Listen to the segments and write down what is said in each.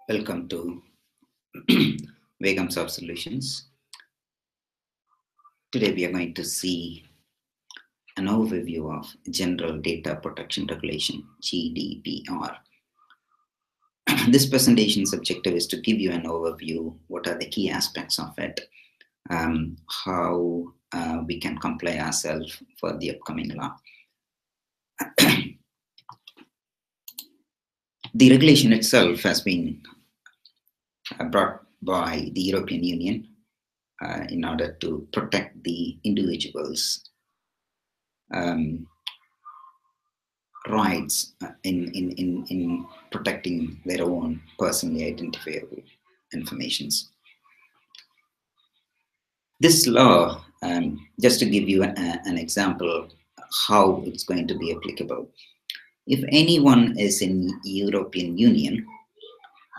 Welcome to Vegams of Solutions. Today we are going to see an overview of General Data Protection Regulation, GDPR. This presentation's objective is to give you an overview, what are the key aspects of it, how we can comply ourselves for the upcoming law. The regulation itself has been brought by the European Union in order to protect the individuals' rights in protecting their own personally identifiable informations. This law, just to give you an example how it's going to be applicable. If anyone is in European Union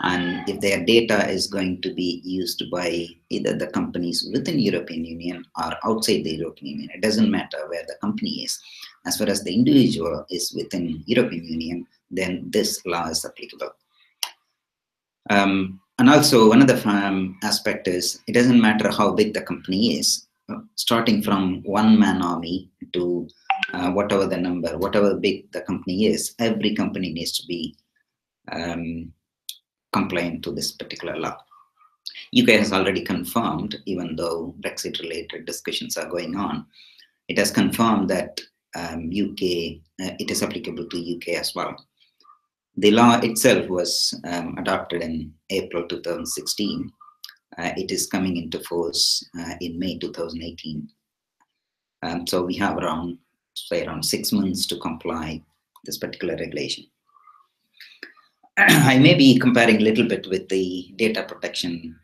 and if their data is going to be used by either the companies within European Union or outside the European Union, it doesn't matter where the company is. As far as the individual is within European Union, then this law is applicable. And also another aspect is, it doesn't matter how big the company is, starting from one-man army to whatever the number, whatever big the company is, every company needs to be compliant to this particular law. UK has already confirmed, even though Brexit-related discussions are going on, it has confirmed that UK, it is applicable to UK as well. The law itself was adopted in April 2016. It is coming into force in May 2018. So we have around 6 months to comply this particular regulation. I may be comparing a little bit with the Data Protection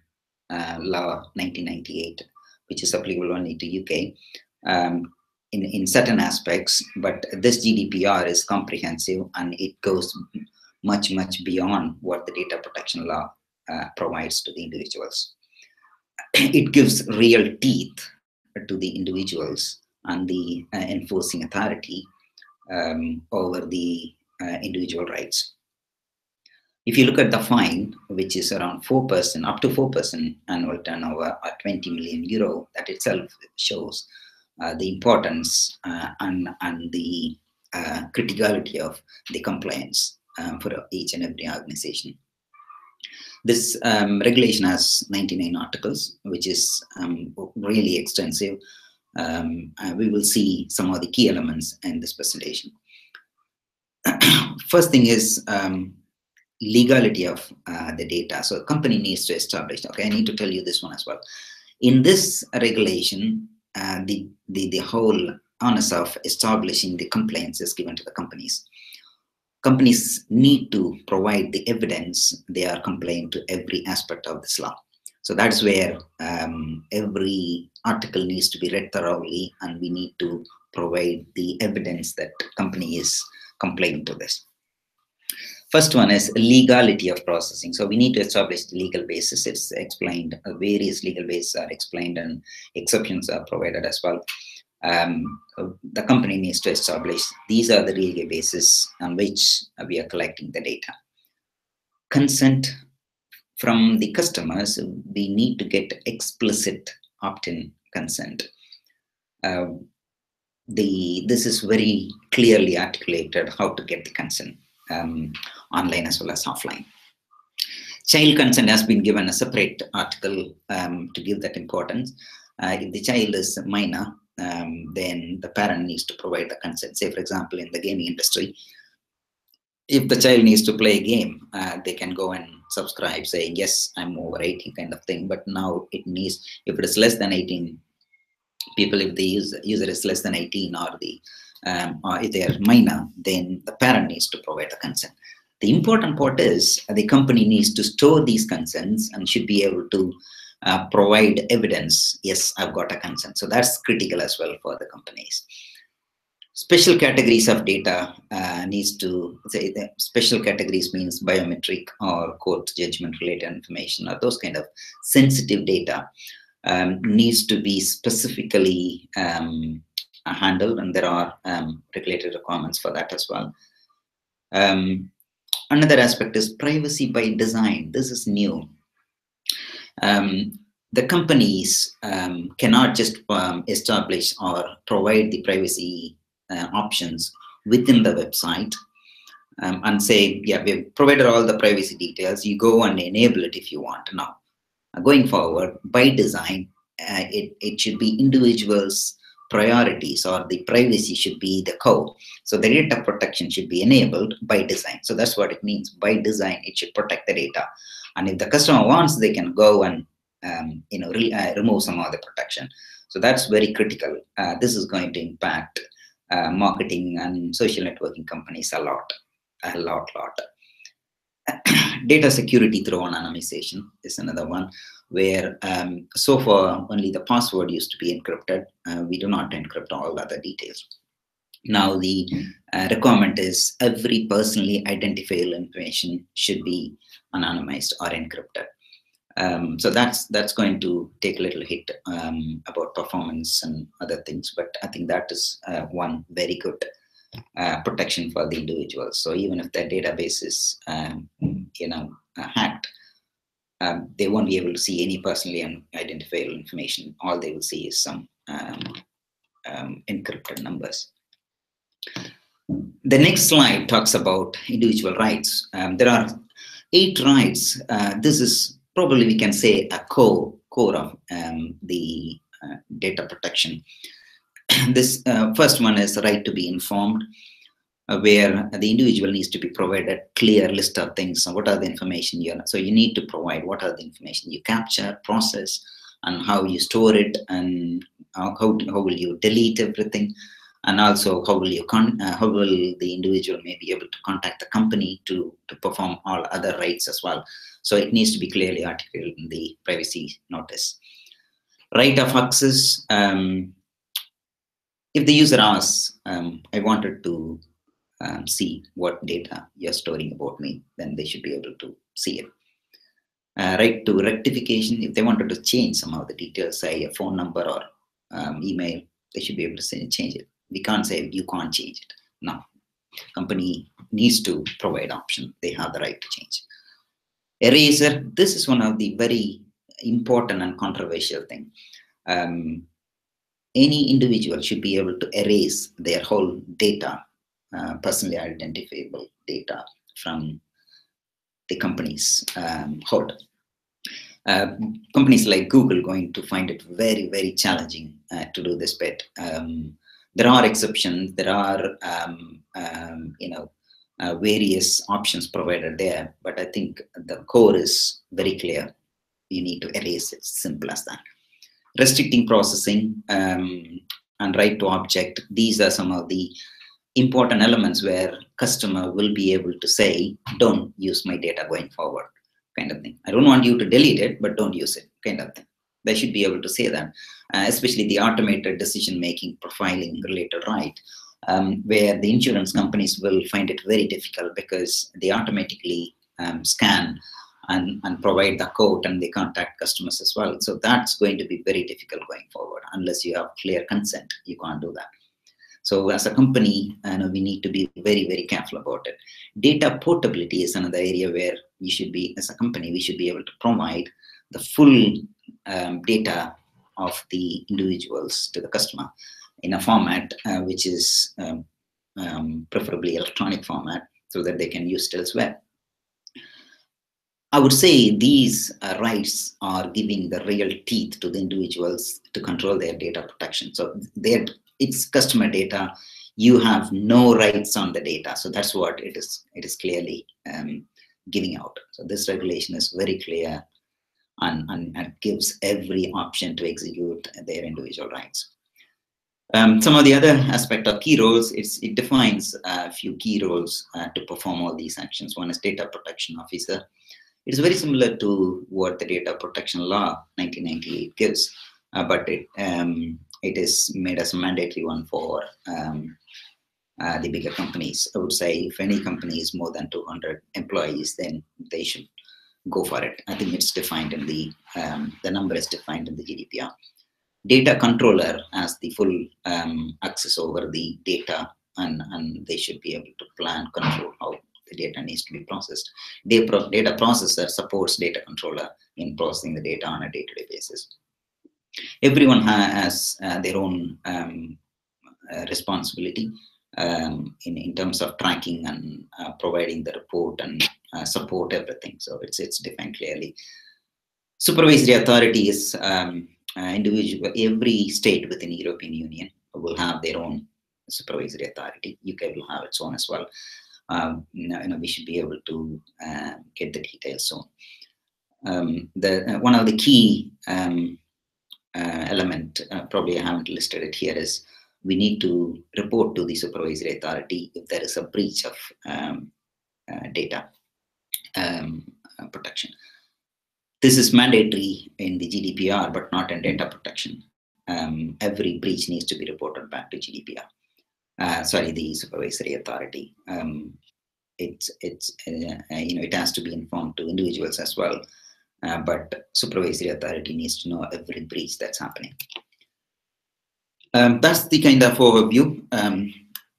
Law 1998, which is applicable only to UK in certain aspects, but this GDPR is comprehensive and it goes much beyond what the Data Protection Law provides to the individuals. It gives real teeth to the individuals and the enforcing authority over the individual rights. If you look at the fine, which is around 4%, up to 4% annual turnover or 20 million euro, that itself shows the importance and the criticality of the compliance for each and every organization. This regulation has 99 articles, which is really extensive. We will see some of the key elements in this presentation. First thing is legality of the data. So a company needs to establish, okay, I need to tell you this one as well. In this regulation, the whole onus of establishing the compliance is given to the companies. Companies need to provide the evidence they are complying to every aspect of this law. So that's where every article needs to be read thoroughly, and we need to provide the evidence that company is complying to this. First one is legality of processing. So we need to establish the legal basis. It's explained, various legal bases are explained and exceptions are provided as well. The company needs to establish these are the legal basis on which we are collecting the data. Consent from the customers, we need to get explicit opt-in consent. This is very clearly articulated how to get the consent. Online as well as offline. Child consent has been given a separate article to give that importance. If the child is minor, then the parent needs to provide the consent. Say, for example, in the gaming industry, if the child needs to play a game, they can go and subscribe saying, yes, I'm over 18 kind of thing. But now it needs, if it is less than 18 people, if the user is less than 18 or if they are minor, then the parent needs to provide the consent. The important part is the company needs to store these consents and should be able to provide evidence. Yes, I've got a consent. So that's critical as well for the companies. Special categories of data needs to say the special categories means biometric or court judgment related information or those kind of sensitive data needs to be specifically handled, and there are regulated requirements for that as well. Another aspect is privacy by design. This is new. The companies cannot just establish or provide the privacy options within the website and say, yeah, we've provided all the privacy details. You go and enable it if you want. Now, going forward, by design, it should be individuals' priorities, or the privacy should be the core. So the data protection should be enabled by design. So that's what it means. By design, it should protect the data. And if the customer wants, they can go and remove some of the protection. So that's very critical. This is going to impact marketing and social networking companies a lot. Data security through anonymization is another one, where so far only the password used to be encrypted. We do not encrypt all other details. Now the requirement is every personally identifiable information should be anonymized or encrypted. So that's going to take a little hit about performance and other things, but I think that is one very good protection for the individuals. So even if their database is hacked, they won't be able to see any personally identifiable information. All they will see is some encrypted numbers. The next slide talks about individual rights. There are 8 rights. This is probably, we can say, a core of the data protection. This first one is the right to be informed, where the individual needs to be provided clear list of things. So what are the information so you need to provide what are the information you capture, process, and how you store it, and how will you delete everything, and also how will the individual may be able to contact the company to perform all other rights as well. So it needs to be clearly articulated in the privacy notice. Right of access. If the user asks, I wanted to see what data you're storing about me, then they should be able to see it. Right to rectification. If they wanted to change some of the details, say a phone number or email, they should be able to change it. We can't say you can't change it. No, company needs to provide option. They have the right to change. Erasure. This is one of the very important and controversial thing. Any individual should be able to erase their whole data, personally identifiable data, from the company's hood. Companies like Google going to find it very, very challenging to do this bit. There are exceptions. There are various options provided there, but I think the core is very clear. You need to erase it. Simple as that. Restricting processing and right to object. These are some of the important elements where customer will be able to say, don't use my data going forward, kind of thing. I don't want you to delete it, but don't use it, kind of thing. They should be able to say that, especially the automated decision-making profiling related right, where the insurance companies will find it very difficult because they automatically scan and provide the code, and they contact customers as well. So that's going to be very difficult going forward. Unless you have clear consent, you can't do that. So as a company, we need to be very, very careful about it. Data portability is another area where you should be, as a company, we should be able to provide the full data of the individuals to the customer in a format which is preferably electronic format, so that they can use it elsewhere. I would say these rights are giving the real teeth to the individuals to control their data protection. So it's customer data. You have no rights on the data. So that's what it is. It is clearly giving out. So this regulation is very clear and gives every option to execute their individual rights. Some of the other aspect of key roles, it defines a few key roles to perform all these actions. One is data protection officer. It's very similar to what the Data Protection Law 1998 gives, but it is made as a mandatory one for the bigger companies. I would say if any company is more than 200 employees, then they should go for it. I think it's defined in the number is defined in the GDPR. Data controller has the full access over the data, and they should be able to plan, control how the data needs to be processed. Data processor supports data controller in processing the data on a day-to-day basis. Everyone has their own responsibility in terms of tracking and providing the report and support everything. So it's defined clearly. Supervisory authority is individual. Every state within the European Union will have their own supervisory authority. UK will have its own as well. We should be able to get the details soon. One of the key element, probably I haven't listed it here, is we need to report to the supervisory authority if there is a breach of data protection. This is mandatory in the GDPR, but not in data protection. Every breach needs to be reported back to GDPR. The supervisory authority. It has to be informed to individuals as well, but supervisory authority needs to know every breach that's happening. That's the kind of overview.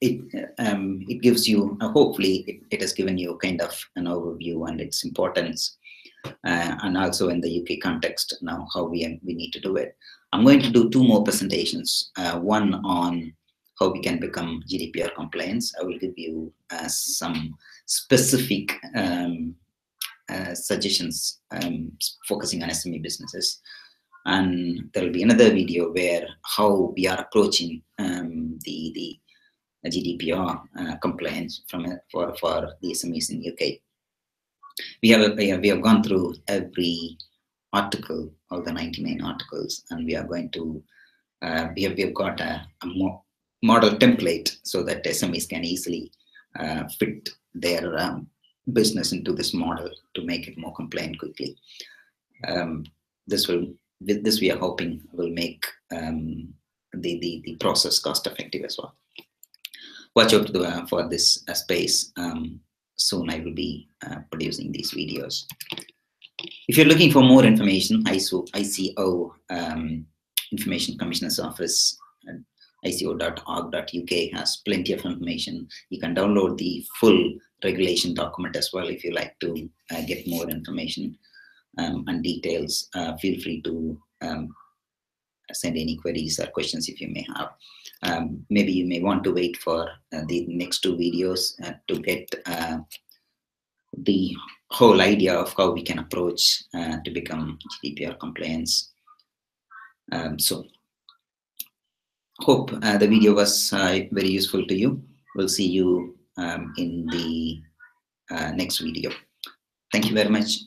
It gives you, hopefully, it has given you kind of an overview and its importance, and also in the UK context now how we need to do it. I'm going to do 2 more presentations. One on how we can become GDPR compliance. I will give you some specific suggestions focusing on SME businesses. And there will be another video where how we are approaching the GDPR compliance for the SMEs in UK. We have gone through every article, all the 99 articles, and we are going to we have got a model template so that SMEs can easily fit their business into this model to make it more compliant quickly. This we are hoping will make the process cost effective as well. Watch out for this space. Soon I will be producing these videos. If you're looking for more information, ICO Information Commissioner's Office, ico.org.uk has plenty of information. You can download the full regulation document as well if you like to get more information and details. Feel free to send any queries or questions if you may have. Maybe you may want to wait for the next 2 videos to get the whole idea of how we can approach to become GDPR compliance. So hope the video was very useful to you. We'll see you in the next video. Thank you very much.